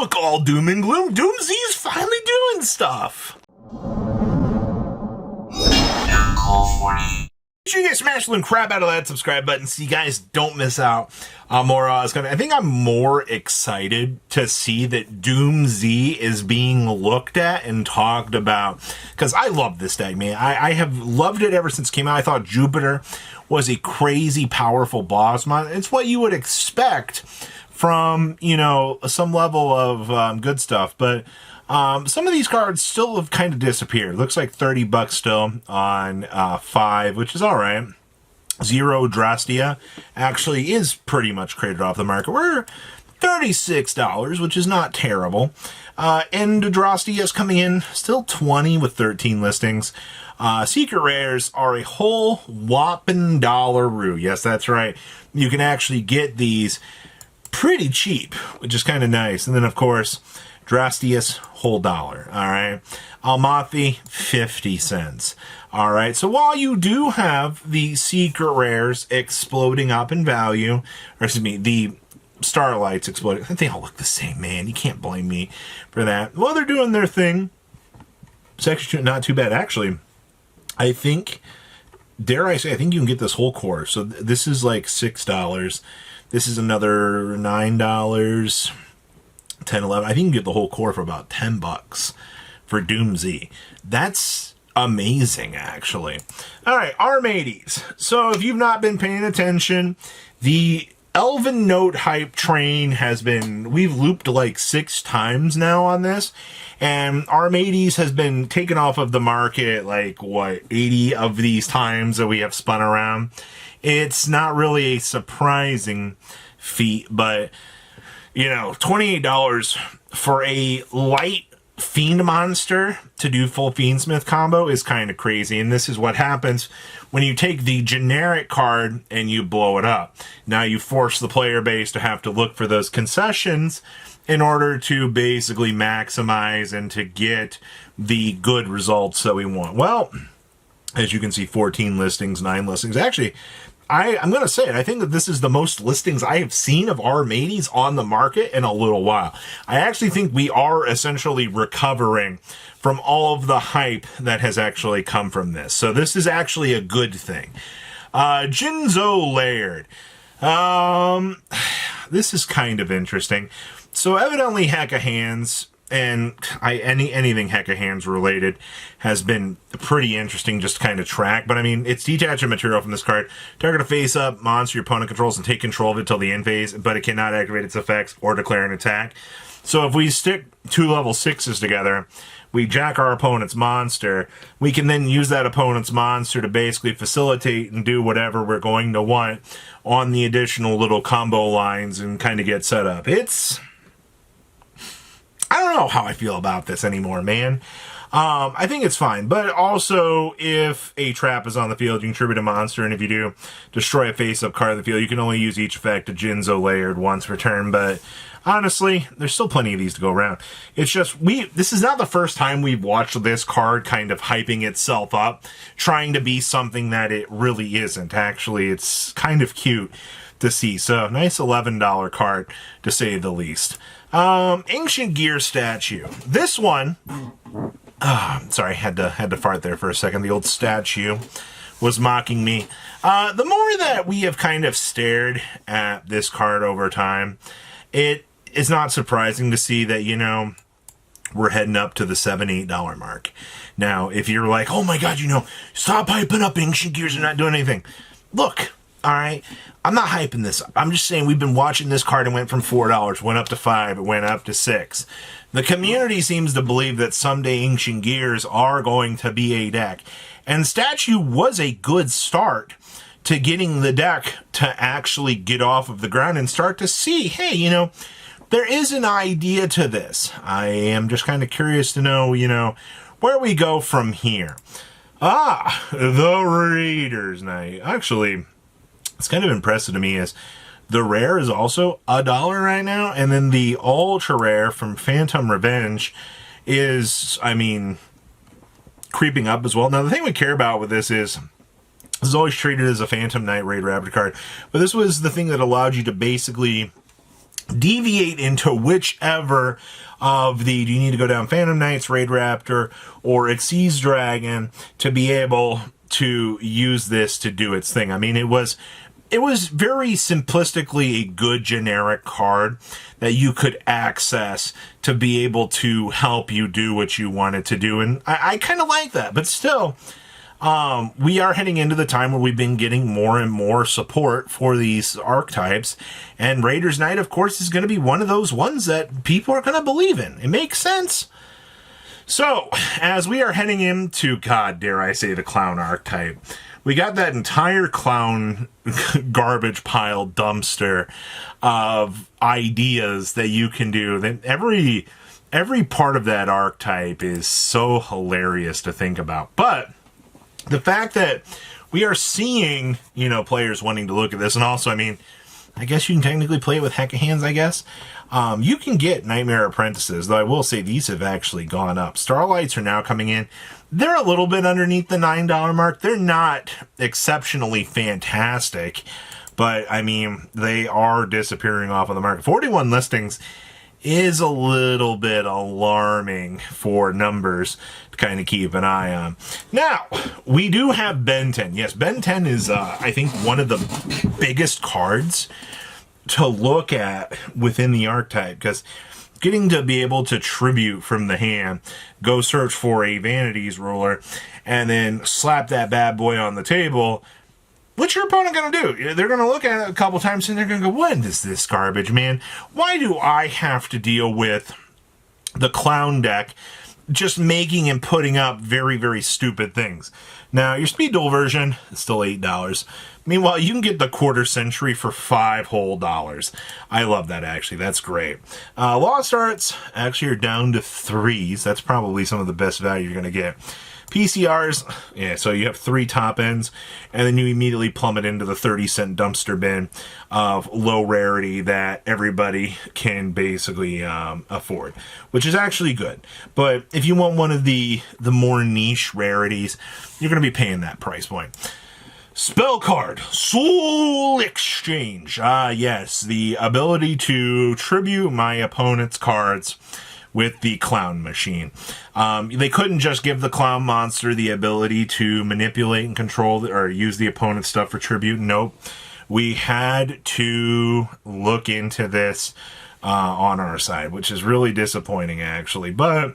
look all doom and gloom. Doomzy's finally doing stuff. Make sure you guys smash the little crap out of that subscribe button so you guys don't miss out on more coming. I think I'm more excited to see that Doomz is being looked at and talked about, because I love this deck, man. I have loved it ever since it came out. I thought Jupiter was a crazy powerful boss mon. It's what you would expect from, you know, some level of good stuff, but some of these cards still have kind of disappeared. Looks like $30 still on 5, which is all right. Zero Drastia actually is pretty much cratered off the market. We're $36, which is not terrible. And Drastia is coming in still 20 with 13 listings. Secret rares are a whole whopping $1. Yes, that's right. You can actually get these pretty cheap, which is kind of nice. And then, of course, Drastius, whole $1. All right. Almathi, 50 cents. All right. So while you do have the secret rares exploding up in value, or excuse me, the Starlights exploding, they all look the same, man. You can't blame me for that. Well, they're doing their thing. It's actually not too bad. Actually, I think, dare I say, I think you can get this whole core. So this is like $6. This is another $9. 10, 11. I think you can get the whole core for about $10 for Doomz. That's amazing, actually. All right, Armades. So if you've not been paying attention, the Elven Note hype train has been, we've looped like 6 times now on this, and Armades has been taken off of the market like, what, 80 of these times that we have spun around. It's not really a surprising feat, but you know, $28 for a light Fiend monster to do full Fiendsmith combo is kind of crazy. And this is what happens when you take the generic card and you blow it up. Now you force the player base to have to look for those concessions in order to basically maximize and to get the good results that we want. Well, as you can see, 14 listings, 9 listings. Actually, I'm going to say it. I think that this is the most listings I have seen of Armades on the market in a little while. I actually think we are essentially recovering from all of the hype that has actually come from this. So this is actually a good thing. Jinzo Layered. This is kind of interesting. So evidently Heck of Hands and anything Heck of Hands related has been pretty interesting just to kind of track. But I mean, it's detaching material from this card. Target a face-up monster your opponent controls and take control of it till the end phase, but it cannot activate its effects or declare an attack. So if we stick 2 level 6s together, we jack our opponent's monster, we can then use that opponent's monster to basically facilitate and do whatever we're going to want on the additional little combo lines and kind of get set up. I don't know how I feel about this anymore, man. I think it's fine. But also, if a trap is on the field, you can tribute a monster, and if you do, destroy a face-up card on the field. You can only use each effect of Jinzo Layered once per turn, but honestly, there's still plenty of these to go around. It's just, this is not the first time we've watched this card kind of hyping itself up, trying to be something that it really isn't. Actually, it's kind of cute to see. So, nice $11 card, to say the least. Ancient Gear statue. This one, sorry, had to fart there for a second. The old statue was mocking me. The more that we have kind of stared at this card over time, it is not surprising to see that, you know, we're heading up to the $7, $8 mark. Now, if you're like, oh my god, you know, stop hyping up Ancient Gears, they're not doing anything. Look, alright, I'm not hyping this up. I'm just saying we've been watching this card and went from $4, went up to $5, it went up to $6. The community seems to believe that someday Ancient Gears are going to be a deck. And Statue was a good start to getting the deck to actually get off of the ground and start to see, hey, you know, there is an idea to this. I am just kind of curious to know, you know, where we go from here. The Raiders Night. Actually, it's kind of impressive to me is the rare is also $1 right now, and then the ultra rare from Phantom Revenge is, I mean, creeping up as well. Now, the thing we care about with this is always treated as a Phantom Knight Raid Raptor card, but this was the thing that allowed you to basically deviate into whichever of the, do you need to go down Phantom Knights, Raid Raptor, or Exceeds Dragon to be able to use this to do its thing. I mean, it was very simplistically a good generic card that you could access to be able to help you do what you wanted to do. And I kind of like that, but still, we are heading into the time where we've been getting more and more support for these archetypes. And Raiders Knight, of course, is going to be one of those ones that people are going to believe in. It makes sense. So, as we are heading into, God, dare I say, the clown archetype, we got that entire clown garbage pile dumpster of ideas that you can do. That every part of that archetype is so hilarious to think about. But the fact that we are seeing, players wanting to look at this, and also, I mean, I guess you can technically play it with Heck of Hands, I guess. You can get Nightmare Apprentices, though I will say these have actually gone up. Starlights are now coming in. They're a little bit underneath the $9 mark. They're not exceptionally fantastic, but, I mean, they are disappearing off of the market. 41 listings is a little bit alarming for numbers to kind of keep an eye on. Now, we do have Ben 10. Yes, Ben 10 is, I think, one of the biggest cards to look at within the archetype, because getting to be able to tribute from the hand, go search for a Vanities ruler, and then slap that bad boy on the table, what's your opponent going to do? They're going to look at it a couple times and they're going to go, what is this garbage, man? Why do I have to deal with the clown deck just making and putting up very, very stupid things? Now, your speed duel version is still $8. Meanwhile, you can get the quarter century for $5 whole. I love that, actually. That's great. Lost Arts actually are down to 3s. That's probably some of the best value you're going to get. PCRs, yeah, so you have 3 top ends, and then you immediately plummet into the 30-cent dumpster bin of low rarity that everybody can basically afford, which is actually good. But if you want one of the more niche rarities, you're going to be paying that price point. Spell card, Soul Exchange. Yes, the ability to tribute my opponent's cards with the clown machine. They couldn't just give the clown monster the ability to manipulate and control or use the opponent's stuff for tribute. Nope. We had to look into this on our side, which is really disappointing, actually. But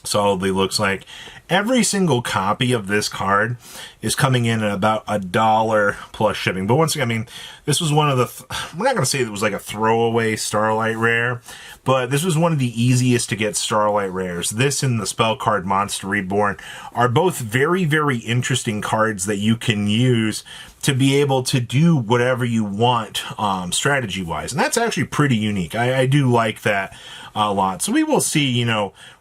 solidly looks like every single copy of this card is coming in at about $1 plus shipping. But once again, I mean, this was one of the, we're not going to say it was like a throwaway Starlight rare, but this was one of the easiest to get Starlight rares. This and the Spell Card Monster Reborn are both very, very interesting cards that you can use to be able to do whatever you want strategy-wise. And that's actually pretty unique. I do like that a lot. So we will see,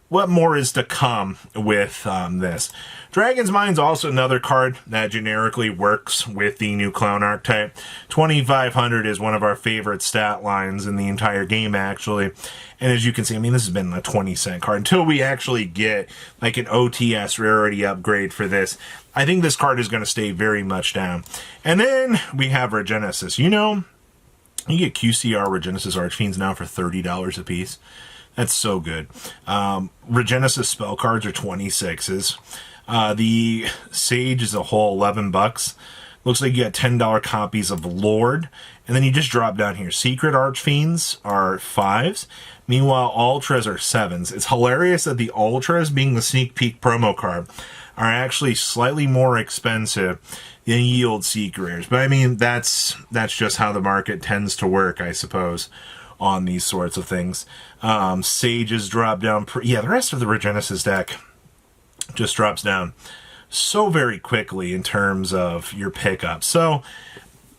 what more is to come with this. Dragon's Mind's also another card that generically works with the new clown archetype. 2,500 is one of our favorite stat lines in the entire game, actually. And as you can see, I mean, this has been a 20-cent card. Until we actually get like an OTS rarity upgrade for this, I think this card is going to stay very much down. And then we have Regenesis. You get QCR Regenesis Archfiends now for $30 a piece. That's so good. Regenesis spell cards are 26s. The Sage is a whole $11. Looks like you got $10 copies of Lord. And then you just drop down here. Secret Archfiends are 5s. Meanwhile, Ultras are 7s. It's hilarious that the Ultras, being the sneak peek promo card, are actually slightly more expensive than Yield Seek rares. But I mean, that's just how the market tends to work, I suppose, on these sorts of things. Sages drop down. The rest of the Regenesis deck just drops down so very quickly in terms of your pickup. So,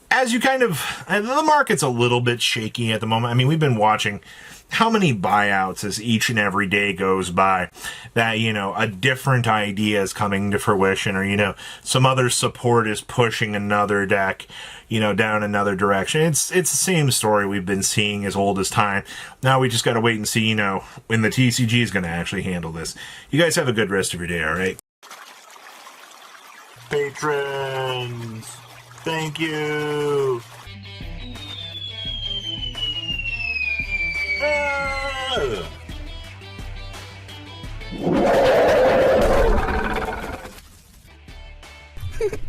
as you the market's a little bit shaky at the moment. I mean, we've been watching how many buyouts as each and every day goes by that, a different idea is coming to fruition, or, some other support is pushing another deck, down another direction. It's the same story we've been seeing as old as time. Now we just got to wait and see, when the TCG is going to actually handle this. You guys have a good rest of your day, all right? Patrons, thank you.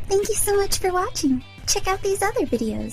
Thank you so much for watching. Check out these other videos.